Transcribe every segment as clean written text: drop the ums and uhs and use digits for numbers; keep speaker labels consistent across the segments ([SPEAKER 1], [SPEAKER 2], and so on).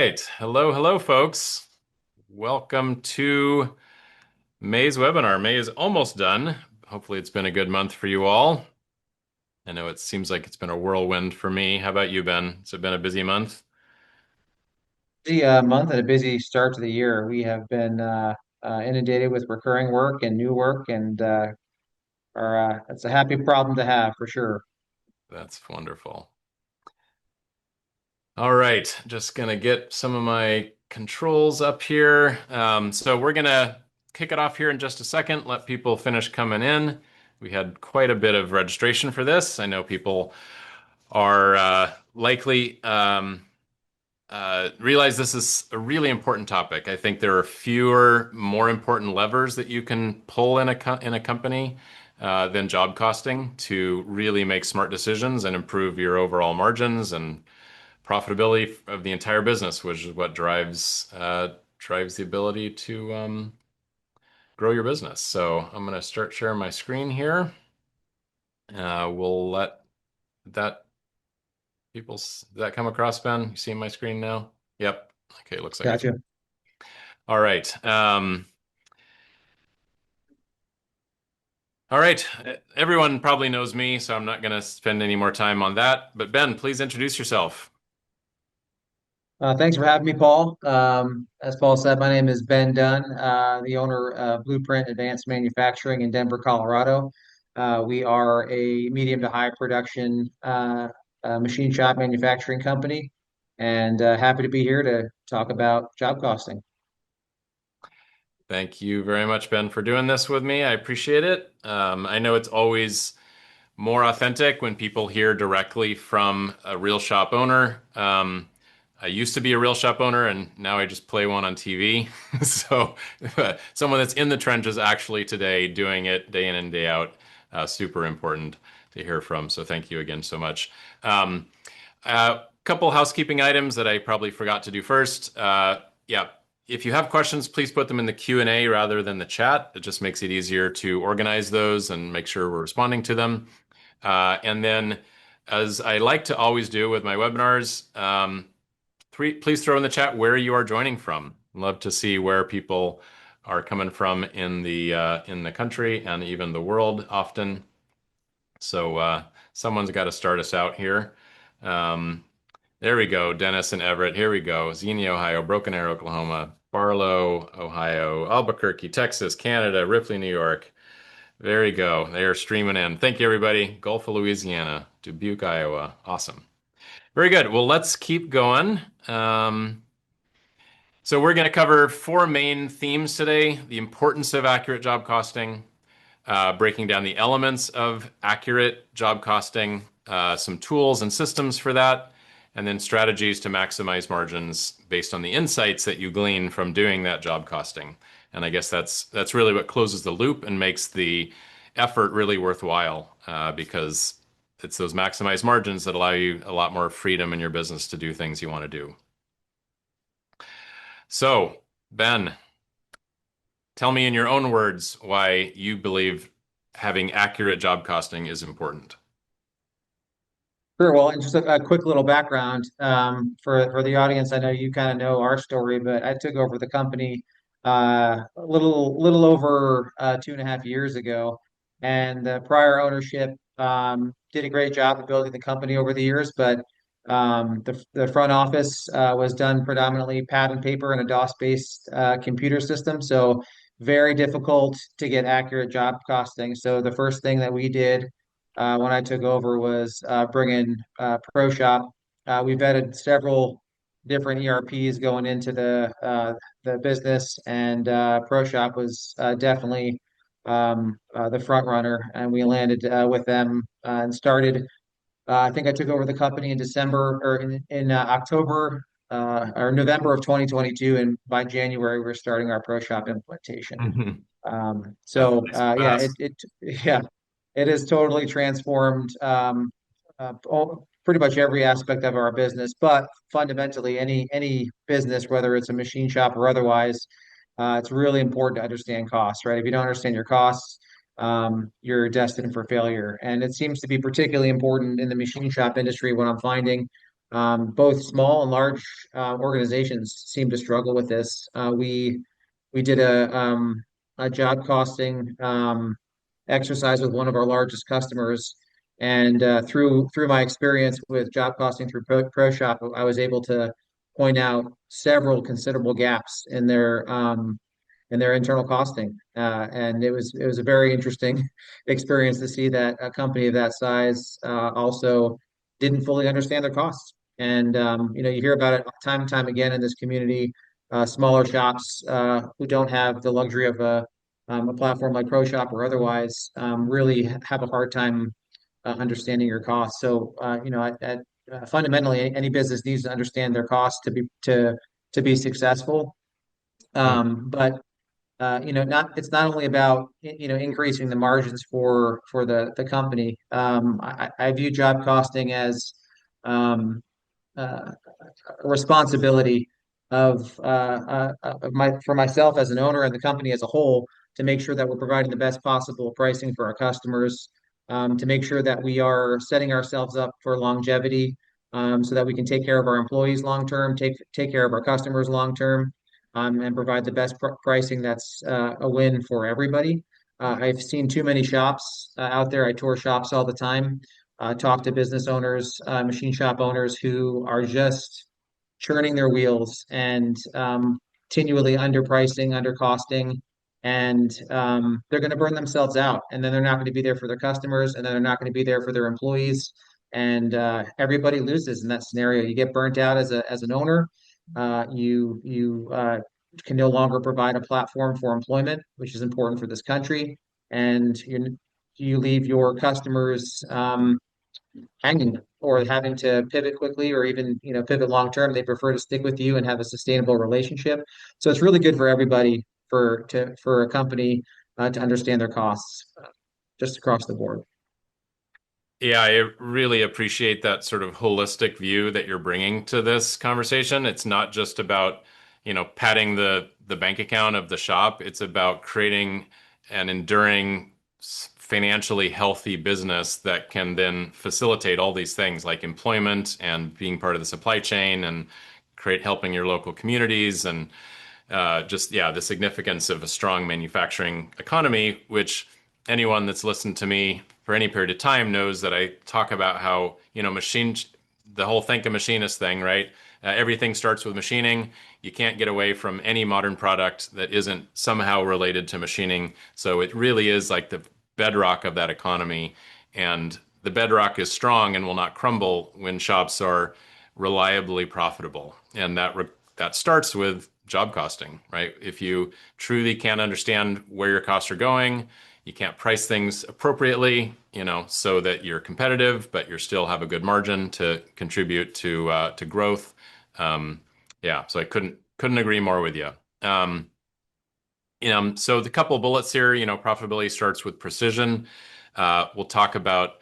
[SPEAKER 1] right. Hello, folks. Welcome to May's webinar. May is almost done. Hopefully, it's been a good month for you all. I know it seems like it's been a whirlwind for me. How about you, Ben? Has it been a busy month?
[SPEAKER 2] Busy month and a busy start to the year. We have been inundated with recurring work and new work, and it's a happy problem to have for sure.
[SPEAKER 1] That's wonderful. All right, just gonna get some of my controls up here. So we're gonna kick it off here in just a second, let people finish coming in. We had quite a bit of registration for this. I know people are likely realize this is a really important topic. I think there are fewer, more important levers that you can pull in a company than job costing to really make smart decisions and improve your overall margins and profitability of the entire business, which is what drives the ability to grow your business. So I'm going to start sharing my screen here. We'll let that Does that come across, Ben? You see my screen now? Yep. Okay, looks like it's
[SPEAKER 2] Gotcha.
[SPEAKER 1] all right. All right. Everyone probably knows me, so I'm not going to spend any more time on that. But Ben, please introduce yourself.
[SPEAKER 2] Thanks for having me, Paul. As Paul said, my name is Ben Dunn, the owner of Blueprint Advanced Manufacturing in Denver, Colorado. We are a medium to high production machine shop manufacturing company, and happy to be here to talk about job costing.
[SPEAKER 1] Thank you very much, Ben, for doing this with me. I appreciate it. I know it's always more authentic when people hear directly from a real shop owner. I used to be a real shop owner, and now I just play one on TV. So, someone that's in the trenches actually today, doing it day in and day out, super important to hear from. So, thank you again so much. A couple housekeeping items that I probably forgot to do first. Yeah, if you have questions, please put them in the Q&A rather than the chat. It just makes it easier to organize those and make sure we're responding to them. And then, as I like to always do with my webinars, please throw in the chat where you are joining from. Love to see where people are coming from in the country and even the world often. So someone's got to start us out here. Um, there we go. Dennis and Everett. Here we go. Xenia, Ohio. Broken Arrow, Oklahoma. Barlow, Ohio. Albuquerque, Texas. Canada. Ripley, New York. There you go. They are streaming in. Thank you, everybody. Gulf of Louisiana, Dubuque, Iowa. Awesome. Very good. Well, let's keep going. So we're going to cover four main themes today: the importance of accurate job costing, breaking down the elements of accurate job costing, some tools and systems for that, and then strategies to maximize margins based on the insights that you glean from doing that job costing. And I guess that's really what closes the loop and makes the effort really worthwhile, because it's those maximized margins that allow you a lot more freedom in your business to do things you want to do. So, Ben, tell me in your own words why you believe having accurate job costing is important.
[SPEAKER 2] Sure. Well, and just a quick little background for the audience. I know you kind of know our story, but I took over the company a little over 2.5 years ago, and the prior ownership did a great job of building the company over the years. But the front office was done predominantly pad and paper and a DOS-based computer system, so very difficult to get accurate job costing. So the first thing that we did when I took over was bring in ProShop. We vetted several different ERPs going into the business, and ProShop was definitely the front runner, and we landed with them and started. I think I took over the company in December or in October or November of 2022, and by January we're starting our ProShop implementation.
[SPEAKER 1] Mhm. That's
[SPEAKER 2] Yeah,
[SPEAKER 1] fast.
[SPEAKER 2] yeah, it has totally transformed pretty much every aspect of our business. But fundamentally, any business, whether it's a machine shop or otherwise, it's really important to understand costs, right? If you don't understand your costs, you're destined for failure. And it seems to be particularly important in the machine shop industry. What I'm finding, Both small and large organizations seem to struggle with this. We did a job costing exercise with one of our largest customers, and through my experience with job costing through ProShop, I was able to point out several considerable gaps in their internal costing, and it was a very interesting experience to see that a company of that size also didn't fully understand their costs. And you hear about it time and time again in this community. Smaller shops who don't have the luxury of a platform like ProShop or otherwise really have a hard time understanding your costs. So, fundamentally, any business needs to understand their costs to be successful.
[SPEAKER 1] Hmm.
[SPEAKER 2] But not it's not only about increasing the margins for the company. I view job costing as um, a responsibility of my for myself as an owner and the company as a whole to make sure that we're providing the best possible pricing for our customers, to make sure that we are setting ourselves up for longevity, so that we can take care of our employees long term, take care of our customers long term, and provide the best pricing that's a win for everybody. I've seen too many shops out there. I tour shops all the time, talk to business owners, machine shop owners who are just churning their wheels and continually underpricing, undercosting, and they're going to burn themselves out. And then they're not going to be there for their customers, and then they're not going to be there for their employees. And everybody loses in that scenario. You get burnt out as an owner. You can no longer provide a platform for employment, which is important for this country, and you leave your customers hanging or having to pivot quickly or even pivot long term. They prefer to stick with you and have a sustainable relationship. So it's really good for everybody for a company to understand their costs just across the board.
[SPEAKER 1] Yeah, I really appreciate that sort of holistic view that you're bringing to this conversation. It's not just about, padding the bank account of the shop. It's about creating an enduring, financially healthy business that can then facilitate all these things like employment and being part of the supply chain and create helping your local communities and just yeah, the significance of a strong manufacturing economy, which anyone that's listened to me for any period of time knows that I talk about how, the whole think a machinist thing, right? Everything starts with machining. You can't get away from any modern product that isn't somehow related to machining. So it really is like the bedrock of that economy. And the bedrock is strong and will not crumble when shops are reliably profitable. And that starts with job costing, right? If you truly can't understand where your costs are going, you can't price things appropriately, so that you're competitive, but you still have a good margin to contribute to growth. Yeah, so I couldn't agree more with you. So the couple of bullets here, profitability starts with precision. We'll talk about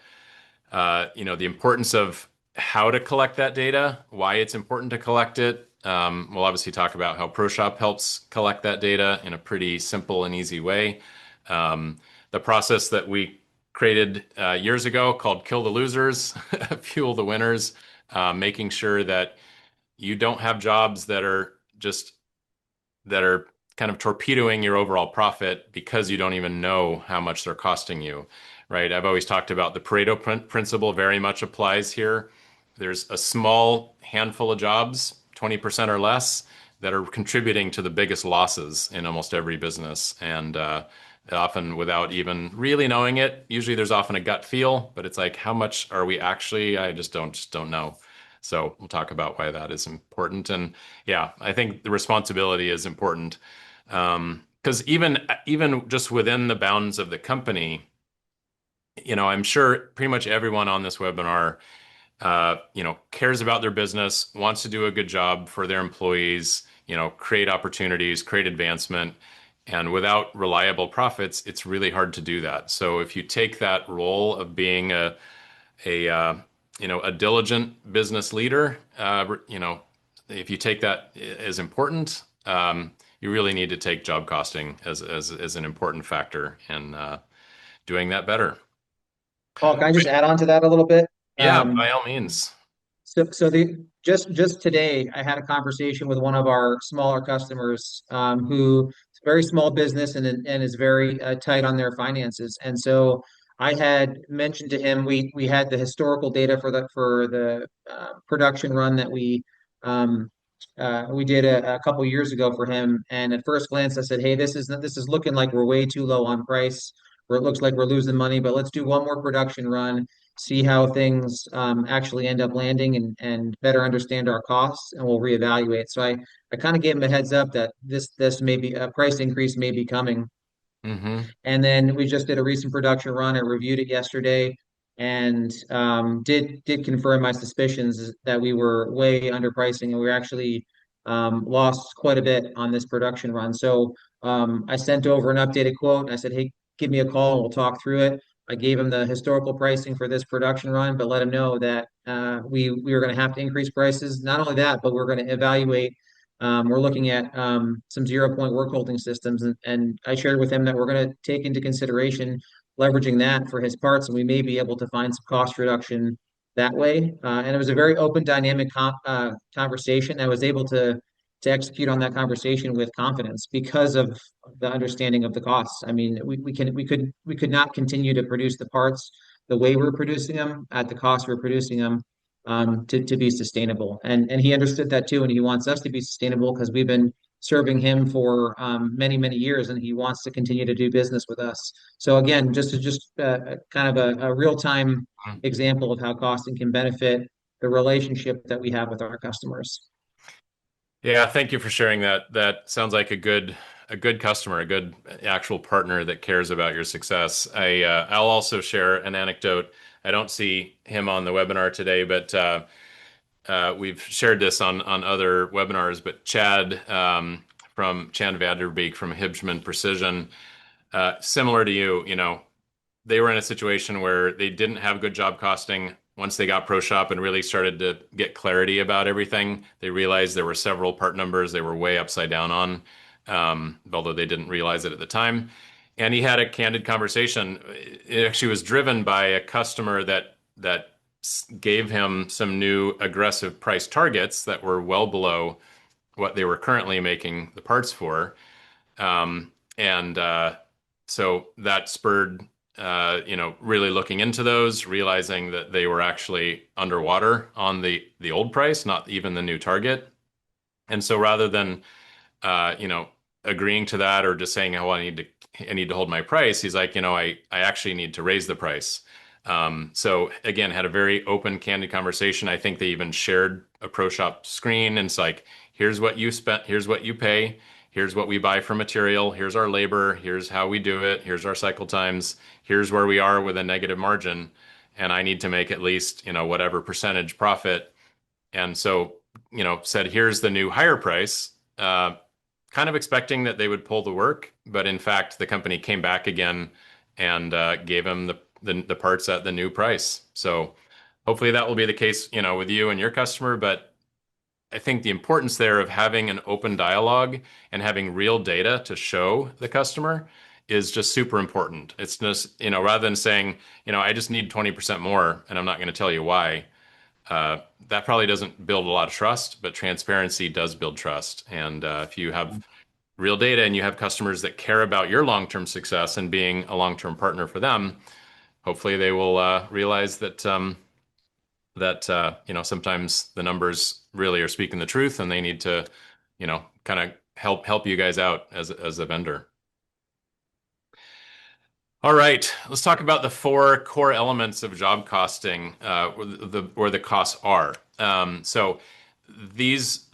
[SPEAKER 1] the importance of how to collect that data, why it's important to collect it. We'll obviously talk about how ProShop helps collect that data in a pretty simple and easy way. The process that we created years ago called Kill the Losers, Fuel the Winners, making sure that you don't have jobs that are kind of torpedoing your overall profit because you don't even know how much they're costing you, right? I've always talked about the Pareto principle very much applies here. There's a small handful of jobs, 20% or less, that are contributing to the biggest losses in almost every business. And often without even really knowing it, usually there's often a gut feel, but it's like, how much are we actually? I just don't know. So we'll talk about why that is important. And yeah, I think the responsibility is important. Because even just within the bounds of the company, I'm sure pretty much everyone on this webinar, cares about their business, wants to do a good job for their employees, create opportunities, create advancement. And without reliable profits, it's really hard to do that. So if you take that role of being a diligent business leader, if you take that as important, you really need to take job costing as an important factor in doing that better.
[SPEAKER 2] Paul, can I just add on to that a little bit?
[SPEAKER 1] Yeah,
[SPEAKER 2] Um,
[SPEAKER 1] by all means.
[SPEAKER 2] So the just today, I had a conversation with one of our smaller customers, who is a very small business and is very tight on their finances. And so I had mentioned to him we had the historical data for the production run that we did a couple years ago for him. And at first glance, I said, "Hey, this is looking like we're way too low on price, or it looks like we're losing money. But let's do one more production run, see how things actually end up landing, and better understand our costs, and we'll reevaluate." So I kind of gave him a heads up that this may be a price increase may be coming.
[SPEAKER 1] Hmm.
[SPEAKER 2] And then we just did a recent production run. I reviewed it yesterday and did confirm my suspicions that we were way underpricing, and we actually lost quite a bit on this production run. So I sent over an updated quote and I said, "Hey, give me a call and we'll talk through it." I gave him the historical pricing for this production run, but let him know that we were going to have to increase prices. Not only that, but we're going to evaluate. We're looking at some 0 point work holding systems, and I shared with him that we're going to take into consideration leveraging that for his parts, and we may be able to find some cost reduction that way. And it was a very open, dynamic conversation. I was able to execute on that conversation with confidence because of the understanding of the costs. I mean, we could not continue to produce the parts the way we're producing them at the cost we're producing them, to be sustainable. And he understood that too, and he wants us to be sustainable because we've been serving him for many, many years, and he wants to continue to do business with us. So again, just kind of a real-time example of how costing can benefit the relationship that we have with our customers.
[SPEAKER 1] Yeah, thank you for sharing that. That sounds like a good customer, a good actual partner that cares about your success. I'll also share an anecdote. I don't see him on the webinar today, but we've shared this on other webinars. But Chad, from Chad Vanderbeek from Hibschman Precision, similar to you, they were in a situation where they didn't have good job costing. Once they got ProShop and really started to get clarity about everything, they realized there were several part numbers they were way upside down on, although they didn't realize it at the time. And he had a candid conversation. It actually was driven by a customer that gave him some new aggressive price targets that were well below what they were currently making the parts for. And so that spurred, really looking into those, realizing that they were actually underwater on the old price, not even the new target. And so rather than, agreeing to that or just saying, "Oh, I need to hold my price," he's like, I actually need to raise the price. So again, had a very open, candid conversation. I think they even shared a ProShop screen, and it's like, "Here's what you spent, here's what you pay, here's what we buy for material, here's our labor, here's how we do it, here's our cycle times, here's where we are with a negative margin, and I need to make at least, whatever percentage profit." And so, said, "Here's the new higher price," kind of expecting that they would pull the work, but in fact, the company came back again and gave him the parts at the new price. So hopefully that will be the case, with you and your customer. But I think the importance there of having an open dialogue and having real data to show the customer is just super important. It's just, rather than saying, "I just need 20% more and I'm not going to tell you why." That probably doesn't build a lot of trust, but transparency does build trust. And if you have real data and you have customers that care about your long-term success and being a long-term partner for them, hopefully they will realize that sometimes the numbers really are speaking the truth, and they need to kind of help you guys out as a vendor. All right, let's talk about the four core elements of job costing, where the costs are. So these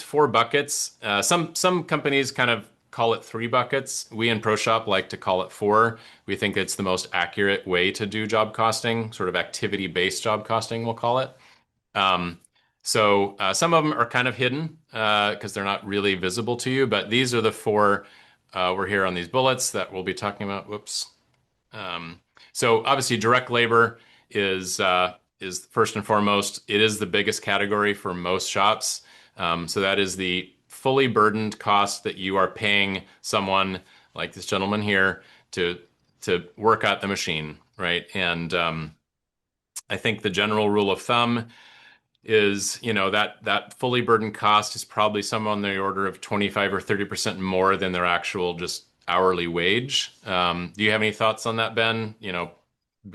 [SPEAKER 1] four buckets. Some companies kind of call it three buckets. We in ProShop like to call it four. We think it's the most accurate way to do job costing, sort of activity-based job costing, we'll call it. Um, so some of them are kind of hidden because they're not really visible to you, but these are the four we're here on these bullets that we'll be talking about. Whoops. Um, so obviously direct labor is first and foremost. It is the biggest category for most shops. So that is the fully burdened cost that you are paying someone like this gentleman here to work out the machine, right? And I think the general rule of thumb is, that fully burdened cost is probably somewhere on the order of 25 or 30% more than their actual just hourly wage. Do you have any thoughts on that, Ben?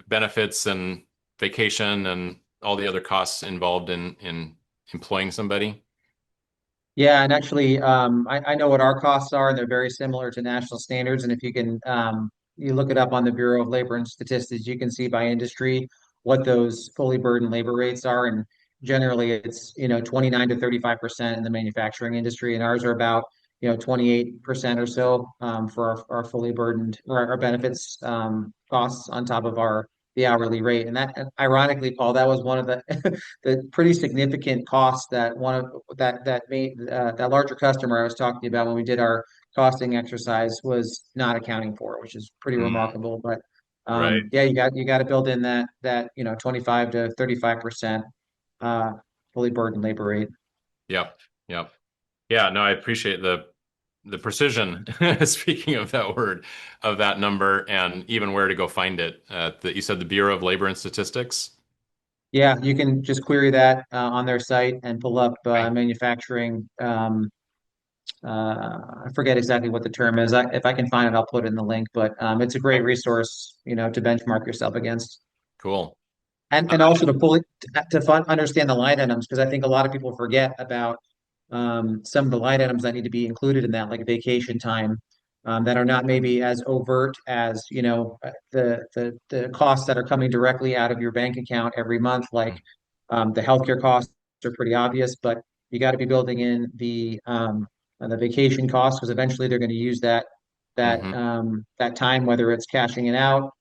[SPEAKER 1] Benefits and vacation and all the other costs involved in employing somebody?
[SPEAKER 2] Yeah, and actually, I know what our costs are, and they're very similar to national standards. And if you can, you look it up on the Bureau of Labor and Statistics, you can see by industry what those fully burdened labor rates are. And generally, it's 29 to 35% in the manufacturing industry, and ours are about 28% or so for our fully burdened or our benefits costs on top of our the hourly rate. And that, ironically, Paul, that was one of the the pretty significant costs that one of that made that larger customer I was talking about when we did our costing exercise was not accounting for, which is pretty
[SPEAKER 1] Mm,
[SPEAKER 2] remarkable. But
[SPEAKER 1] right.
[SPEAKER 2] yeah, you got to build in that 25 to 35% uh, fully burdened labor rate.
[SPEAKER 1] Yep. Yep. Yeah, no, I appreciate the precision, speaking of that word, of that number and even where to go find it. You said the Bureau of Labor and Statistics.
[SPEAKER 2] Yeah, you can just query that on their site and pull up
[SPEAKER 1] Okay.
[SPEAKER 2] manufacturing. I forget exactly what the term is. If I can find it, I'll put it in the link. But it's a great
[SPEAKER 1] Okay.
[SPEAKER 2] resource, to benchmark yourself against,
[SPEAKER 1] Cool.
[SPEAKER 2] and also to fully understand the line items because I think a lot of people forget about some of the line items that need to be included in that, like vacation time, that are not maybe as overt as the costs that are coming directly out of your bank account every month, like the healthcare costs are pretty obvious, but you got to be building in the vacation costs because eventually they're going to use
[SPEAKER 1] Mm-hmm.
[SPEAKER 2] that time, whether it's cashing it out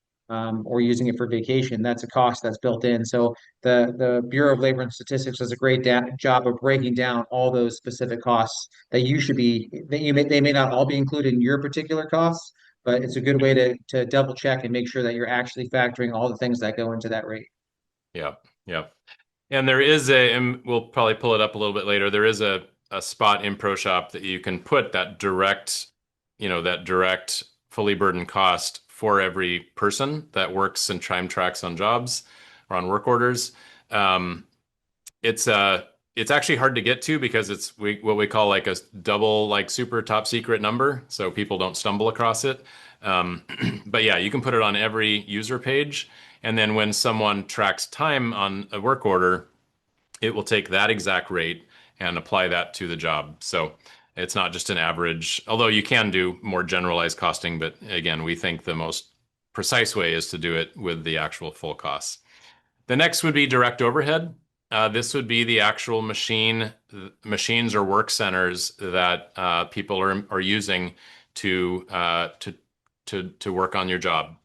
[SPEAKER 2] or using it for vacation. That's a cost that's built in. So the Bureau of Labor and Statistics does a great job of breaking down all those specific costs they may not all be included in your particular costs, but it's a good way to double check and make sure that you're actually factoring all the things that go into that rate.
[SPEAKER 1] Yeah. Yeah. And and we'll probably pull it up a little bit later. There is a spot in ProShop that you can put that direct fully burdened cost for every person that works and time tracks on jobs or on work orders. Um, it's it's actually hard to get to because what we call like a double like super top secret number, so people don't stumble across it. Um, but yeah, you can put it on every user page, and then when someone tracks time on a work order, it will take that exact rate and apply that to the job. So it's not just an average, although you can do more generalized costing, but again, we think the most precise way is to do it with the actual full costs. The next would be direct overhead. This would be the actual machines or work centers that people are using to to work on your job.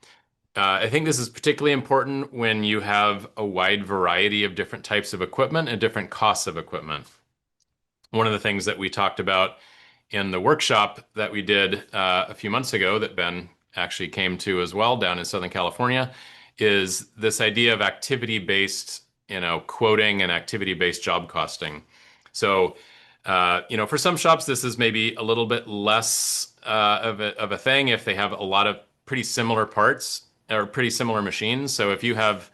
[SPEAKER 1] I think this is particularly important when you have a wide variety of different types of equipment and different costs of equipment. One of the things that we talked about in the workshop that we did a few months ago that Ben actually came to as well down in Southern California is this idea of activity-based, quoting and activity-based job costing. So, for some shops, this is maybe a little bit less of a thing if they have a lot of pretty similar parts or pretty similar machines. So if you have,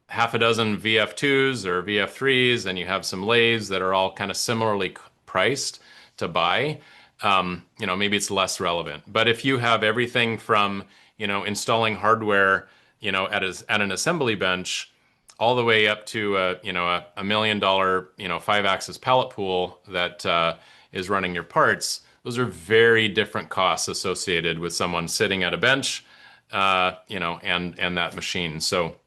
[SPEAKER 1] half a dozen VF2s or VF3s and you have some lathes that are all kind of similarly priced to buy, maybe it's less relevant. But if you have everything from, installing hardware, at an assembly bench, all the way up to a $1 million, 5-axis pallet pool that is running your parts, those are very different costs associated with someone sitting at a bench, and that machine. So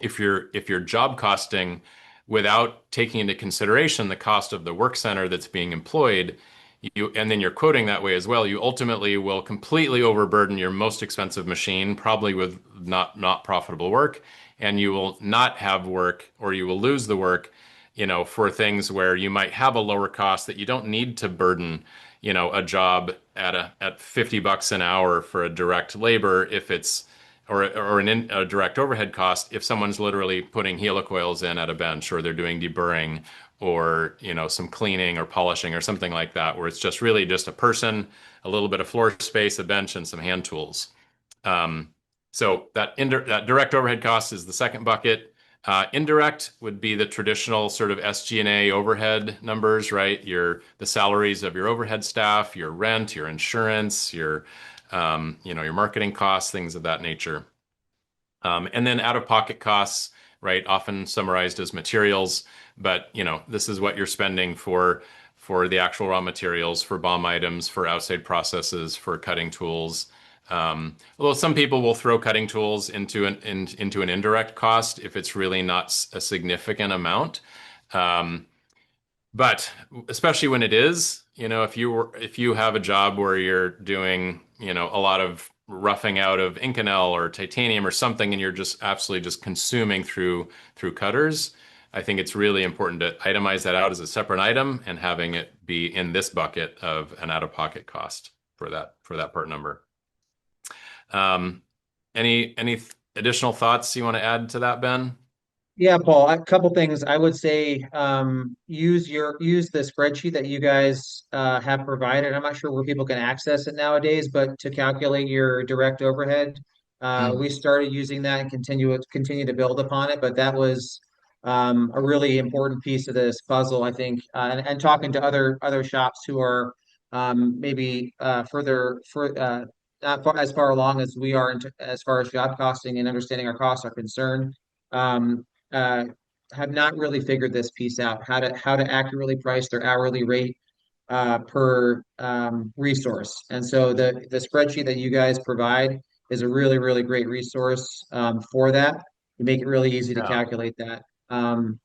[SPEAKER 1] if you're job costing without taking into consideration the cost of the work center that's being employed, and then you're quoting that way as well, you ultimately will completely overburden your most expensive machine, probably with not profitable work, and you will not have work or you will lose the work, for things where you might have a lower cost that you don't need to burden, a job at $50 an hour for a direct labor if it's a direct overhead cost if someone's literally putting helicoils in at a bench or they're doing deburring or some cleaning or polishing or something like that where it's just really just a person, a little bit of floor space, a bench, and some hand tools. Um, so that direct overhead cost is the second bucket. Indirect would be the traditional sort of SG&A overhead numbers, right? The salaries of your overhead staff, your rent, your insurance, your marketing costs, things of that nature. And then out-of-pocket costs, right? Often summarized as materials, but this is what you're spending for the actual raw materials, for BOM items, for outside processes, for cutting tools. Although some people will throw cutting tools into an indirect cost if it's really not a significant amount. Um, but especially when it is, if you have a job where you're doing, a lot of roughing out of Inconel or titanium or something, and you're just absolutely just consuming through cutters, I think it's really important to itemize that out as a separate item and having it be in this bucket of an out-of-pocket cost for that part number. Um, any additional thoughts you want to add to that, Ben?
[SPEAKER 2] Yeah, Paul, a couple things. I would say use the spreadsheet that you guys have provided. I'm not sure where people can access it nowadays, but to calculate your direct overhead,
[SPEAKER 1] Mm.
[SPEAKER 2] we started using that and continue to build upon it. But that was a really important piece of this puzzle, I think. And talking to other shops who are maybe not as far along as we are as far as job costing and understanding our costs are concerned. Um, uh, have not really figured this piece out, how to accurately price their hourly rate per resource. And so the spreadsheet that you guys provide is a really great resource for that. You make it really easy to
[SPEAKER 1] Yeah.
[SPEAKER 2] calculate that.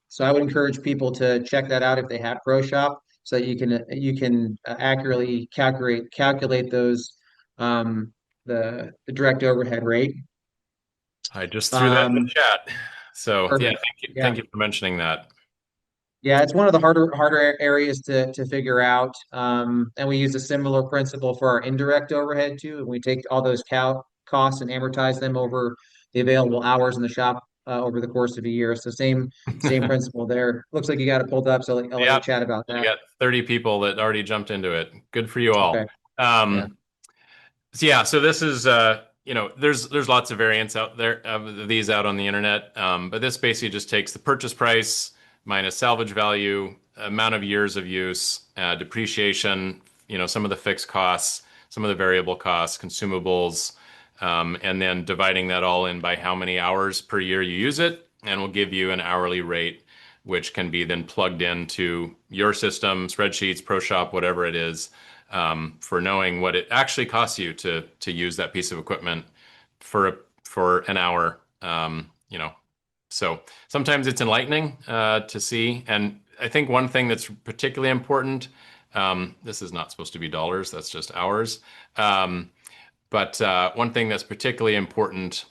[SPEAKER 2] So I would encourage people to check that out if they have ProShop, so that you can accurately calculate those the direct overhead rate.
[SPEAKER 1] I just threw that in the
[SPEAKER 2] Um,
[SPEAKER 1] chat. So yeah,
[SPEAKER 2] Perfect. Yeah.
[SPEAKER 1] thank you for mentioning that.
[SPEAKER 2] Yeah, it's one of the harder areas to figure out. And we use a similar principle for our indirect overhead too. And we take all those costs and amortize them over the available hours in the shop over the course of a year. So same principle there. Looks like you got it pulled up, so I'll let you
[SPEAKER 1] Yep.
[SPEAKER 2] chat about
[SPEAKER 1] I
[SPEAKER 2] that.
[SPEAKER 1] got 30 people that already jumped into it. Good for you all.
[SPEAKER 2] Okay. Yeah.
[SPEAKER 1] So yeah, so this is there's lots of variants out there of these out on the internet. But this basically just takes the purchase price minus salvage value, amount of years of use, depreciation, some of the fixed costs, some of the variable costs, consumables, and then dividing that all in by how many hours per year you use it, and will give you an hourly rate, which can be then plugged into your system, spreadsheets, ProShop, whatever it is, for knowing what it actually costs you to use that piece of equipment for an hour. So sometimes it's enlightening to see, and I think one thing that's particularly important. This is not supposed to be dollars; that's just hours. But one thing that's particularly important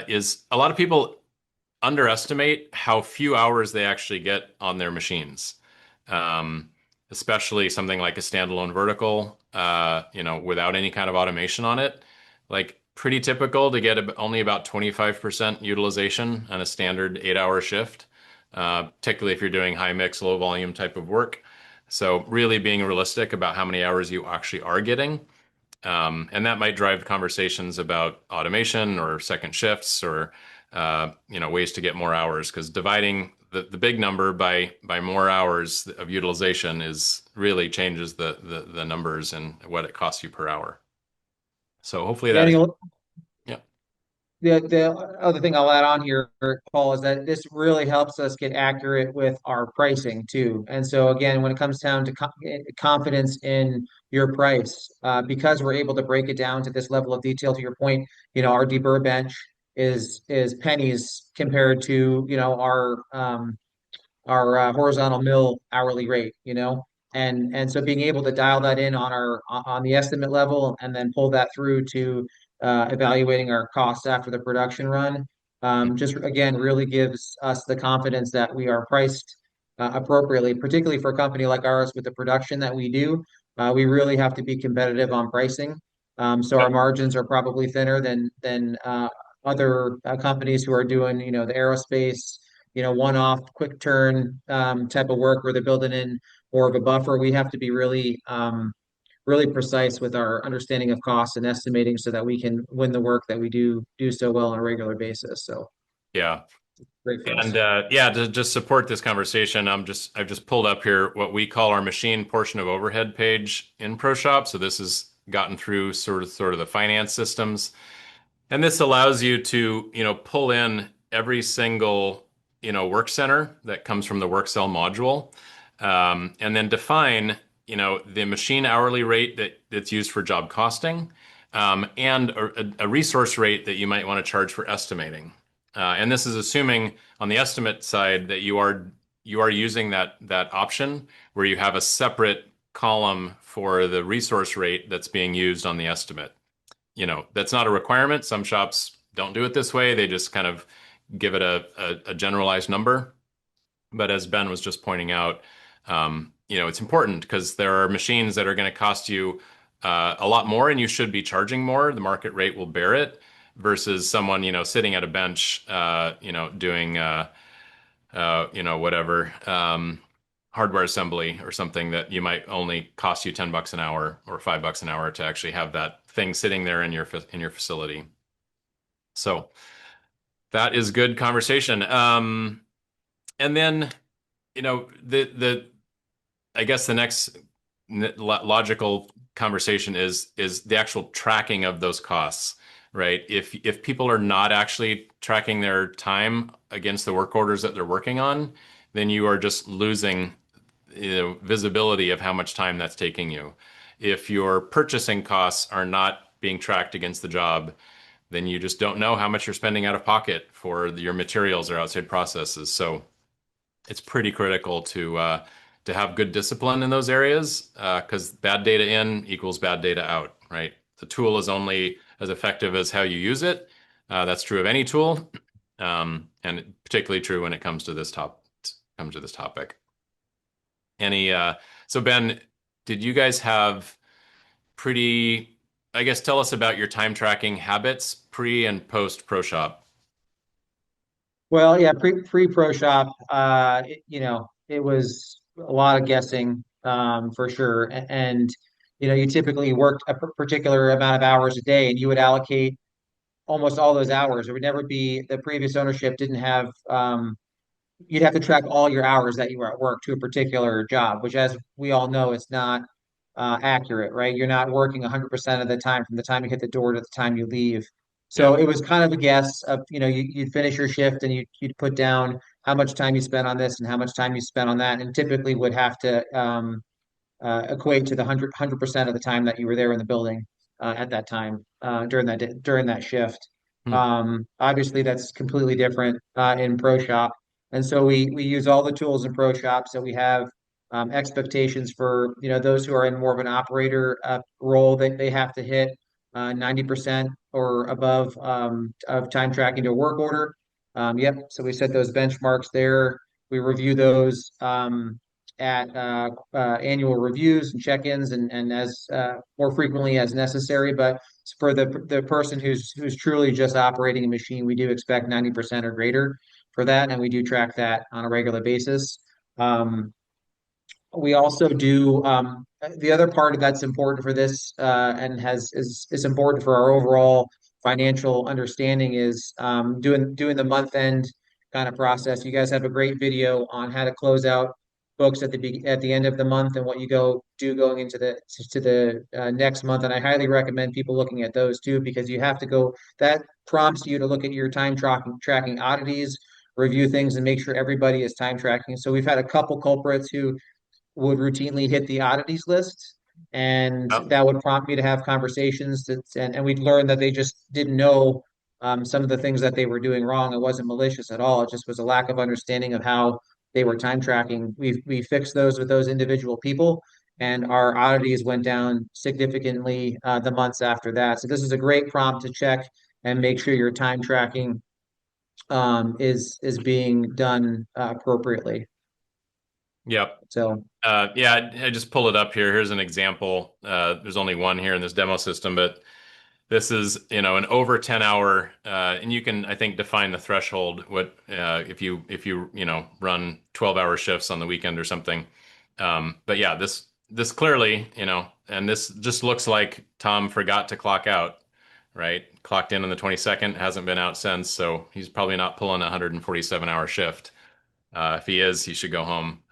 [SPEAKER 1] is a lot of people underestimate how few hours they actually get on their machines. Um, Especially something like a standalone vertical, without any kind of automation on it. Like pretty typical to get only about 25% utilization on a standard 8-hour shift, particularly if you're doing high mix, low volume type of work. So really being realistic about how many hours you actually are getting. And that might drive conversations about automation or second shifts or ways to get more hours, because dividing the big number by more hours of utilization is really changes the numbers and what it costs you per hour. So hopefully
[SPEAKER 2] Yeah,
[SPEAKER 1] that is,
[SPEAKER 2] and
[SPEAKER 1] yeah.
[SPEAKER 2] the other thing I'll add on here, Paul, is that this really helps us get accurate with our pricing too. And so again, when it comes down to confidence in your price, because we're able to break it down to this level of detail, to your point, our deburr bench is pennies compared to our horizontal mill hourly rate. And so being able to dial that in on the estimate level and then pull that through to evaluating our costs after the production run, just again really gives us the confidence that we are priced appropriately, particularly for a company like ours with the production that we do. We really have to be competitive on pricing. So our
[SPEAKER 1] Yep.
[SPEAKER 2] margins are probably thinner than other companies who are doing, the aerospace, one-off quick turn type of work where they're building in more of a buffer. We have to be really precise with our understanding of costs and estimating so that we can win the work that we do so well on a regular basis. So
[SPEAKER 1] Yeah.
[SPEAKER 2] great for
[SPEAKER 1] And
[SPEAKER 2] us.
[SPEAKER 1] yeah, to just support this conversation, I've just pulled up here what we call our machine portion of overhead page in ProShop. So this has gotten through sort of the finance systems. And this allows you to, pull in every single, work center that comes from the work cell module, and then define, the machine hourly rate that's used for job costing, and a resource rate that you might want to charge for estimating. And this is assuming on the estimate side that you are using that option where you have a separate column for the resource rate that's being used on the estimate. That's not a requirement. Some shops don't do it this way. They just kind of give it a generalized number. But as Ben was just pointing out, it's important because there are machines that are going to cost you a lot more, and you should be charging more. The market rate will bear it versus someone, sitting at a bench, doing, whatever, hardware assembly or something that you might only cost you $10 an hour or $5 an hour to actually have that thing sitting there in your facility. So that is good conversation. And then, the I guess the next logical conversation is the actual tracking of those costs, right? If people are not actually tracking their time against the work orders that they're working on, then you are just losing, visibility of how much time that's taking you. If your purchasing costs are not being tracked against the job, then you just don't know how much you're spending out of pocket for your materials or outside processes. So it's pretty critical to have good discipline in those areas, because bad data in equals bad data out, right? The tool is only as effective as how you use it. That's true of any tool, and particularly true when it comes to this topic. Any so Ben, did you guys have pretty, I guess, tell us about your time tracking habits pre and post ProShop.
[SPEAKER 2] Well, yeah, pre pro shop, it was a lot of guessing, for sure. And, you typically worked a particular amount of hours a day, and you would allocate almost all those hours. It would never be the previous ownership didn't have, you'd have to track all your hours that you were at work to a particular job, which, as we all know, is not accurate, right? You're not working 100% of the time from the time you hit the door to the time you leave. So
[SPEAKER 1] Yep.
[SPEAKER 2] it was kind of a guess of, you'd finish your shift and you'd put down how much time you spent on this and how much time you spent on that, and typically would have to equate to the 100% of the time that you were there in the building at that time during that shift.
[SPEAKER 1] Hmm.
[SPEAKER 2] Obviously, that's completely different in Pro Shop, and so we use all the tools in Pro Shop. So we have expectations for those who are in more of an operator role that they have to hit 90% or above of time tracking to a work order. Yep. So we set those benchmarks there. We review those. At annual reviews and check-ins and as more frequently as necessary. But for the person who's truly just operating a machine, we do expect 90% or greater for that, and we do track that on a regular basis. We also do the other part that's important for this and is important for our overall financial understanding is doing the month end kind of process. You guys have a great video on how to close out books at the end of the month and what you do going into the next month. And I highly recommend people looking at those too, because you have to go, that prompts you to look at your time tracking oddities, review things, and make sure everybody is time tracking. So we've had a couple culprits who would routinely hit the oddities list, and
[SPEAKER 1] Yep.
[SPEAKER 2] that would prompt me to have conversations and we'd learn that they just didn't know some of the things that they were doing wrong. It wasn't malicious at all. It just was a lack of understanding of how they were time tracking. We fixed those with those individual people, and our oddities went down significantly the months after that. So this is a great prompt to check and make sure your time tracking is being done appropriately.
[SPEAKER 1] Yep.
[SPEAKER 2] So
[SPEAKER 1] Yeah, I just pulled it up here. Here's an example. There's only one here in this demo system, but this is, an over 10 hour, and you can, I think, define the threshold. What if you run 12-hour shifts on the weekend or something. But yeah, this clearly, and this just looks like Tom forgot to clock out, right? Clocked in on the 22nd, hasn't been out since, so he's probably not pulling a 147-hour shift. If he is, he should go home.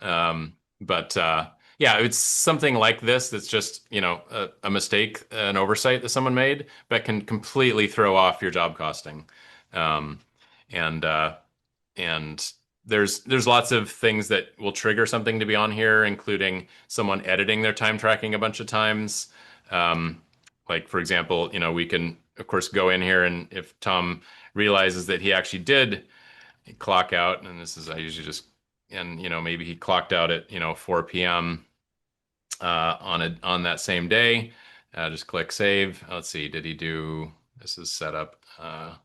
[SPEAKER 1] But yeah, it's something like this that's just, a mistake, an oversight that someone made, but can completely throw off your job costing. Um, and and there's lots of things that will trigger something to be on here, including someone editing their time tracking a bunch of times. Um, like for example, we can of course go in here, and if Tom realizes that he actually did clock out, and this is I usually just and maybe he clocked out at 4 p.m. On that same day. Just click save. Let's see, did he do this is set up. I'm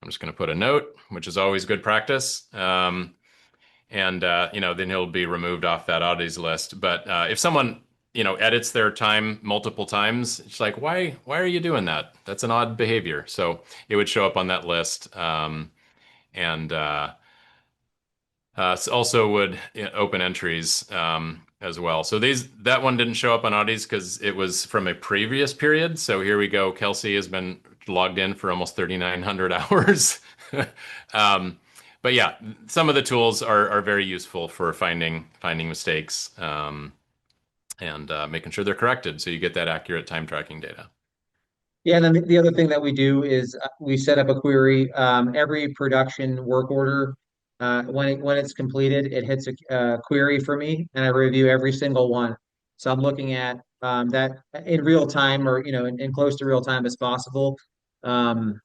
[SPEAKER 1] just going to put a note, which is always good practice. And then he'll be removed off that oddities list. But if someone edits their time multiple times, it's like, why are you doing that? That's an odd behavior. So it would show up on that list. And Also would open entries as well. So that one didn't show up on Audis because it was from a previous period. So here we go. Kelsey has been logged in for almost 3,900 hours. um, but yeah, some of the tools are very useful for finding mistakes and making sure they're corrected, so you get that accurate time tracking data.
[SPEAKER 2] Yeah, and then the other thing that we do is we set up a query. Every production work order, when it's completed, it hits a query for me, and I review every single one. So I'm looking at that in real time, or in close to real time as possible. Um,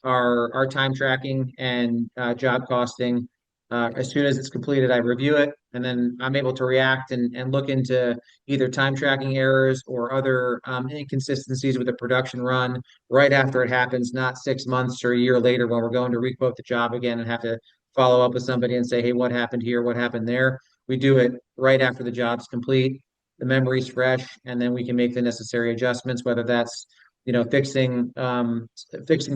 [SPEAKER 2] our time tracking and job costing. As soon as it's completed, I review it, and then I'm able to react and look into either time tracking errors or other inconsistencies with the production run right after it happens, not 6 months or a year later when we're going to requote the job again and have to follow up with somebody and say, hey, what happened here? What happened there? We do it right after the job's complete. The memory's fresh, and then we can make the necessary adjustments, whether that's fixing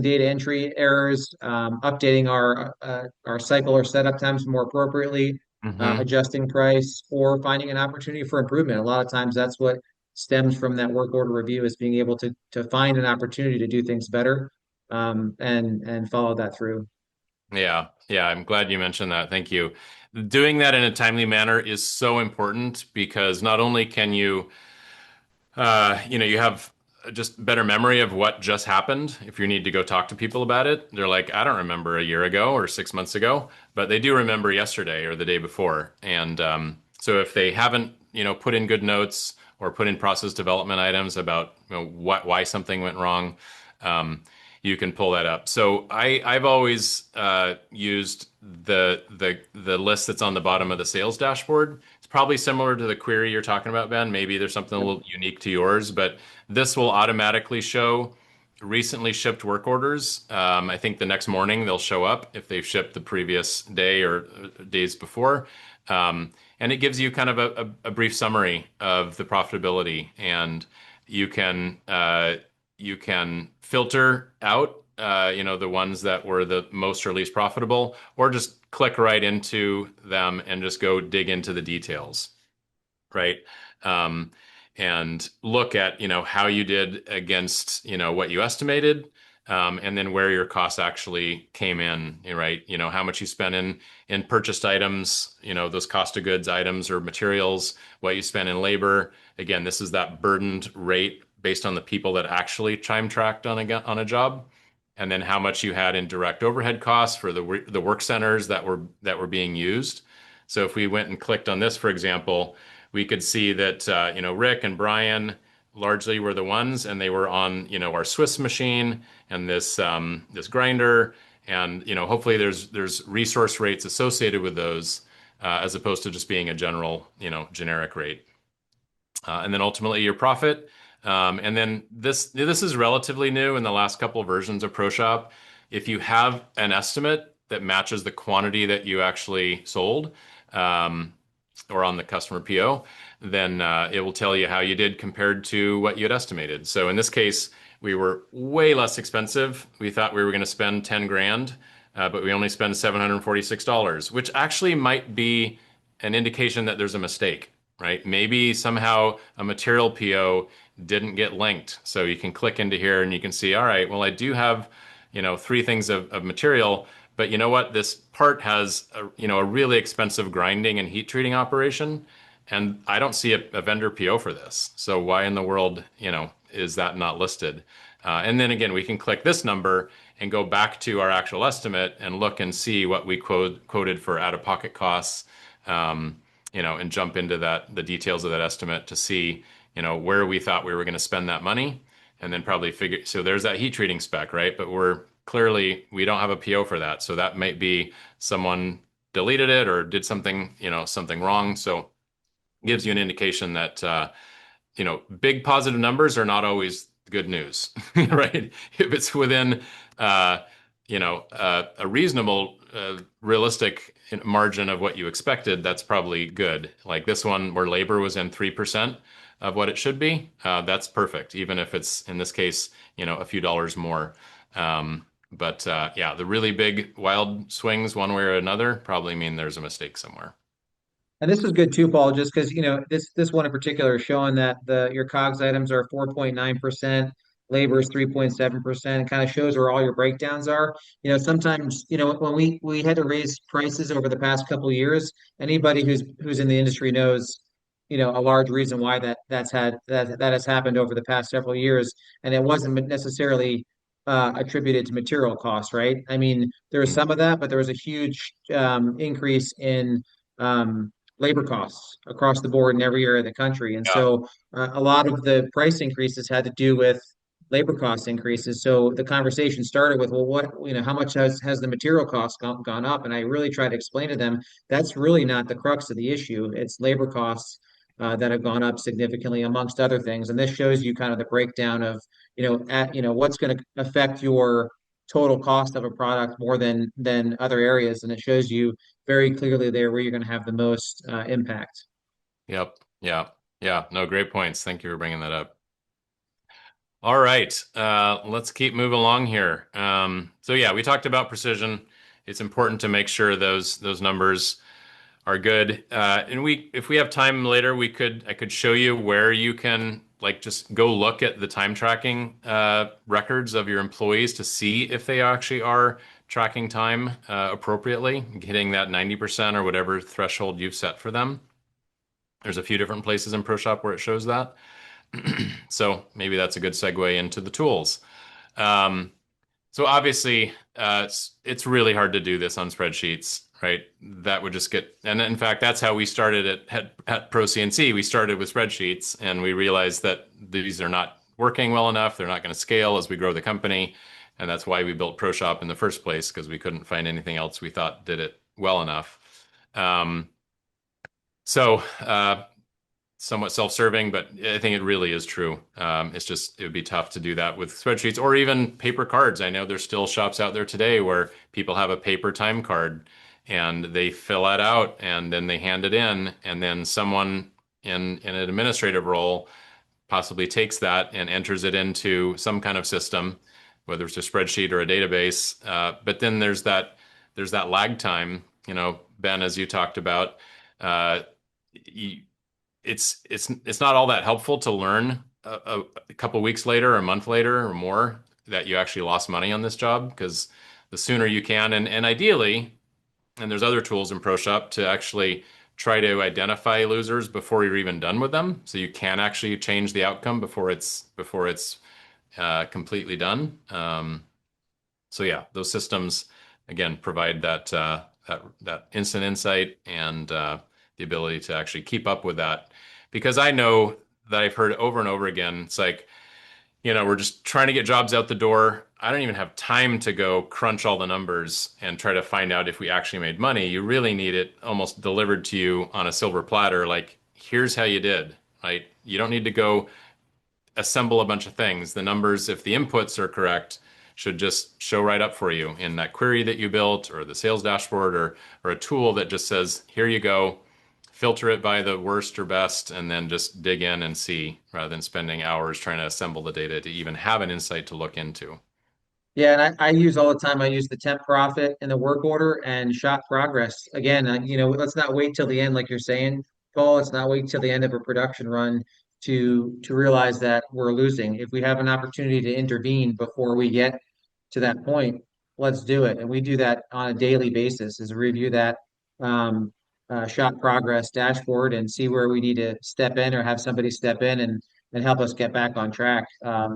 [SPEAKER 2] data entry errors, updating our cycle or setup times more appropriately,
[SPEAKER 1] Hmm.
[SPEAKER 2] adjusting price, or finding an opportunity for improvement. A lot of times, that's what stems from that work order review is being able to find an opportunity to do things better, and follow that through.
[SPEAKER 1] Yeah, yeah, I'm glad you mentioned that. Thank you. Doing that in a timely manner is so important because not only can you have just better memory of what just happened. If you need to go talk to people about it, they're like, I don't remember a year ago or 6 months ago, but they do remember yesterday or the day before. And so if they haven't, put in good notes or put in process development items about why something went wrong, you can pull that up. So I've always used the list that's on the bottom of the sales dashboard. It's probably similar to the query you're talking about, Ben. Maybe there's something a little unique to yours, but this will automatically show recently shipped work orders. I think the next morning they'll show up if they've shipped the previous day or days before. And it gives you kind of a brief summary of the profitability, and you can you can filter out the ones that were the most or least profitable, or just click right into them and just go dig into the details, right? Um, and look at, how you did against, what you estimated, and then where your costs actually came in, right? How much you spent in purchased items, those cost of goods items or materials, what you spent in labor. Again, this is that burdened rate based on the people that actually time tracked on a job, and then how much you had in direct overhead costs for the work centers that were being used. So if we went and clicked on this, for example, we could see that Rick and Brian largely were the ones, and they were on our Swiss machine and this grinder, and hopefully there's resource rates associated with those, as opposed to just being a general generic rate. And then ultimately your profit. And then this is relatively new in the last couple of versions of ProShop. If you have an estimate that matches the quantity that you actually sold, um, or on the customer PO, then it will tell you how you did compared to what you had estimated. So in this case, we were way less expensive. We thought we were going to spend 10 grand, but we only spent $746, which actually might be an indication that there's a mistake, right? Maybe somehow a material PO didn't get linked. So you can click into here and you can see, all right, well, I do have, three things of material, but you know what? This part has a really expensive grinding and heat treating operation, and I don't see a vendor PO for this. So why in the world, is that not listed? And then again, we can click this number and go back to our actual estimate and look and see what we quoted for out-of-pocket costs, and jump into the details of that estimate to see, where we thought we were going to spend that money, and then probably figure. So there's that heat treating spec, right? But we don't have a PO for that, so that might be someone deleted it or did something, something wrong. So it gives you an indication that big positive numbers are not always good news, right? If it's within, a reasonable, realistic margin of what you expected, that's probably good. Like this one where labor was in 3% of what it should be, that's perfect, even if it's, in this case, a few dollars more. But yeah, the really big wild swings one way or another probably mean there's a mistake somewhere.
[SPEAKER 2] And this is good too, Paul, just because this one in particular is showing that the your COGS items are 4.9%, labor is 3.7%. It kind of shows where all your breakdowns are. Sometimes, when we had to raise prices over the past couple of years, anybody who's in the industry knows, a large reason why that has happened over the past several years, and it wasn't necessarily attributed to material costs, right? I mean, there was
[SPEAKER 1] Mm.
[SPEAKER 2] some of that, but there was a huge increase in labor costs across the board in every area of the country. And
[SPEAKER 1] Yeah.
[SPEAKER 2] so a lot of the price increases had to do with labor cost increases. So the conversation started with, well, how much has the material cost gone up? And I really tried to explain to them that's really not the crux of the issue. It's labor costs. That have gone up significantly amongst other things. And this shows you kind of the breakdown of, what's going to affect your total cost of a product more than other areas. And it shows you very clearly there where you're going to have the most impact.
[SPEAKER 1] Yep. Yeah. Yeah. No, great points. Thank you for bringing that up. All right. Let's keep moving along here. So yeah, we talked about precision. It's important to make sure those numbers are good. And if we have time later, I could show you where you can like just go look at the time tracking records of your employees to see if they actually are tracking time appropriately, hitting that 90% or whatever threshold you've set for them. There's a few different places in ProShop where it shows that. So maybe that's a good segue into the tools. Um, so obviously, it's really hard to do this on spreadsheets, right? That would just and in fact, that's how we started at ProCNC. We started with spreadsheets, and we realized that these are not working well enough. They're not going to scale as we grow the company, and that's why we built ProShop in the first place, because we couldn't find anything else we thought did it well enough. Um, so somewhat self-serving, but I think it really is true. It would be tough to do that with spreadsheets or even paper cards. I know there's still shops out there today where people have a paper time card and they fill that out and then they hand it in, and then someone in an administrative role possibly takes that and enters it into some kind of system, whether it's a spreadsheet or a database. But then there's that lag time, Ben, as you talked about. Uh, you, it's not all that helpful to learn a couple weeks later, or a month later, or more that you actually lost money on this job, because the sooner you can, and ideally, and there's other tools in ProShop to actually try to identify losers before you're even done with them, so you can actually change the outcome before it's completely done. So yeah, those systems again provide that instant insight and the ability to actually keep up with that. Because I know that I've heard over and over again, it's like, we're just trying to get jobs out the door. I don't even have time to go crunch all the numbers and try to find out if we actually made money. You really need it almost delivered to you on a silver platter, like, here's how you did, right? You don't need to go assemble a bunch of things. The numbers, if the inputs are correct, should just show right up for you in that query that you built, or the sales dashboard, or a tool that just says, here you go, filter it by the worst or best, and then just dig in and see, rather than spending hours trying to assemble the data to even have an insight to look into.
[SPEAKER 2] Yeah, and I use all the time. I use the temp profit and the work order and shop progress. Again, let's not wait till the end, like you're saying, Paul. Let's not wait till the end of a production run to realize that we're losing. If we have an opportunity to intervene before we get to that point, let's do it. And we do that on a daily basis, is review that um, shop progress dashboard and see where we need to step in or have somebody step in and help us get back on track.